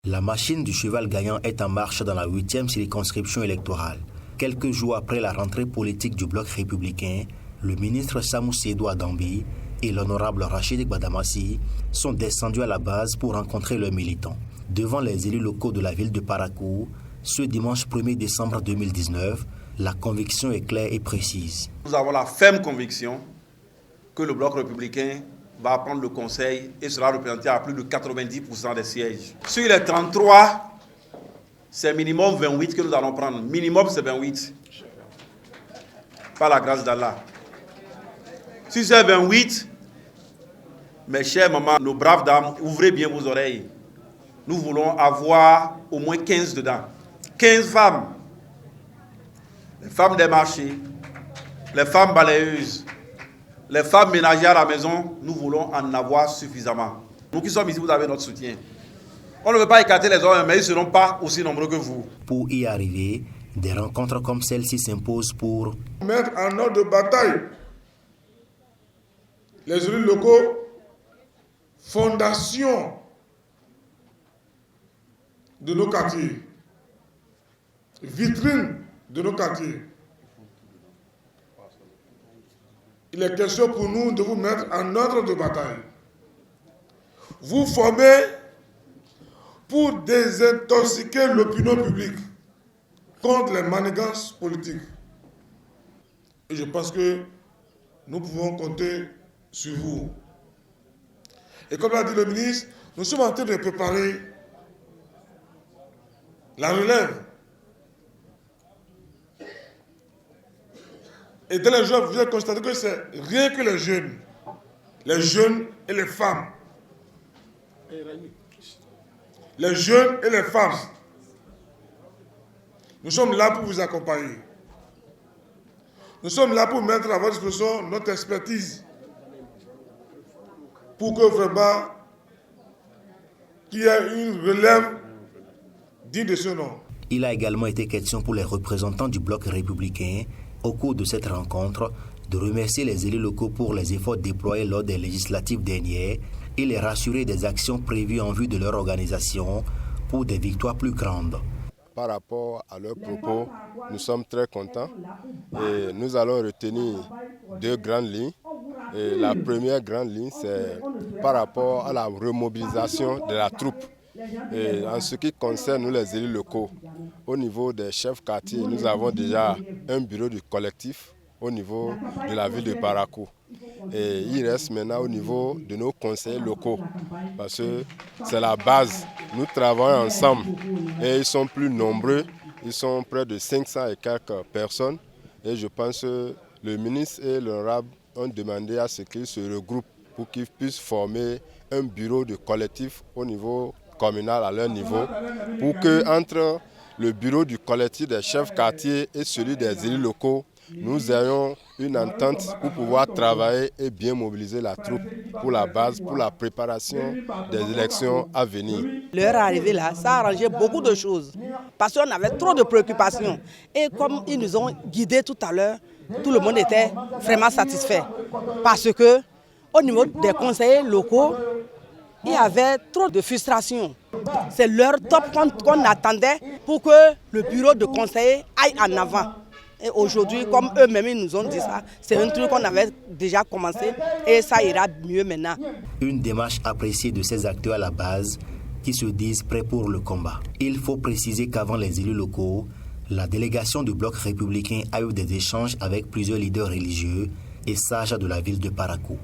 La machine du cheval gagnant est en marche dans la 8e circonscription électorale. Quelques jours après la rentrée politique du bloc républicain, le ministre Samou Seydou Adambi et l'honorable Rachid Gbadamassi sont descendus à la base pour rencontrer leurs militants. Devant les élus locaux de la ville de Parakou, ce dimanche 1er décembre 2019, la conviction est claire et précise. Nous avons la ferme conviction que le bloc républicain va prendre le conseil et sera représenté à plus de 90% des sièges. Sur les 33, c'est minimum 28 que nous allons prendre. Minimum, c'est 28. Par la grâce d'Allah. Si c'est 28, mes chers mamans, nos braves dames, ouvrez bien vos oreilles. Nous voulons avoir au moins 15 dedans. 15 femmes. Les femmes des marchés, les femmes balayeuses, les femmes ménagères à la maison, nous voulons en avoir suffisamment. Nous qui sommes ici, vous avez notre soutien. On ne veut pas écarter les hommes, mais ils ne seront pas aussi nombreux que vous. Pour y arriver, des rencontres comme celle-ci s'imposent pour mettre en ordre de bataille les élus locaux, fondation de nos quartiers, vitrine de nos quartiers. Il est question pour nous de vous mettre en ordre de bataille. Vous formez pour désintoxiquer l'opinion publique contre les manigances politiques. Et je pense que nous pouvons compter sur vous. Et comme l'a dit le ministre, nous sommes en train de préparer la relève. Et dans les jeunes, vous avez constaté que c'est rien que les jeunes et les femmes. Les jeunes et les femmes. Nous sommes là pour vous accompagner. Nous sommes là pour mettre à votre disposition notre expertise. Pour que vraiment qu'il y ait une relève digne de ce nom. Il a également été question pour les représentants du bloc républicain au cours de cette rencontre, de remercier les élus locaux pour les efforts déployés lors des législatives dernières et les rassurer des actions prévues en vue de leur organisation pour des victoires plus grandes. Par rapport à leurs propos, nous sommes très contents et nous allons retenir deux grandes lignes. Et la première grande ligne, c'est par rapport à la remobilisation de la troupe. Et en ce qui concerne nous, les élus locaux, au niveau des chefs quartiers, nous avons déjà un bureau du collectif au niveau de la ville de Parakou. Et il reste maintenant au niveau de nos conseillers locaux, parce que c'est la base. Nous travaillons ensemble et ils sont plus nombreux, ils sont près de 500 et quelques personnes. Et je pense que le ministre et l'honorable ont demandé à ce qu'ils se regroupent pour qu'ils puissent former un bureau de collectif au niveau communal à leur niveau, pour que entre le bureau du collectif des chefs quartiers et celui des élus locaux, nous ayons une entente pour pouvoir travailler et bien mobiliser la troupe pour la base, pour la préparation des élections à venir. Leur arrivée là, ça a arrangé beaucoup de choses parce qu'on avait trop de préoccupations. Et comme ils nous ont guidés tout à l'heure, tout le monde était vraiment satisfait parce que au niveau des conseillers locaux, il y avait trop de frustration. C'est leur top qu'on attendait pour que le bureau de conseillers aille en avant. Et aujourd'hui, comme eux-mêmes ils nous ont dit ça, c'est un truc qu'on avait déjà commencé et ça ira mieux maintenant. Une démarche appréciée de ces acteurs à la base qui se disent prêts pour le combat. Il faut préciser qu'avant les élus locaux, la délégation du bloc républicain a eu des échanges avec plusieurs leaders religieux et sages de la ville de Parakou.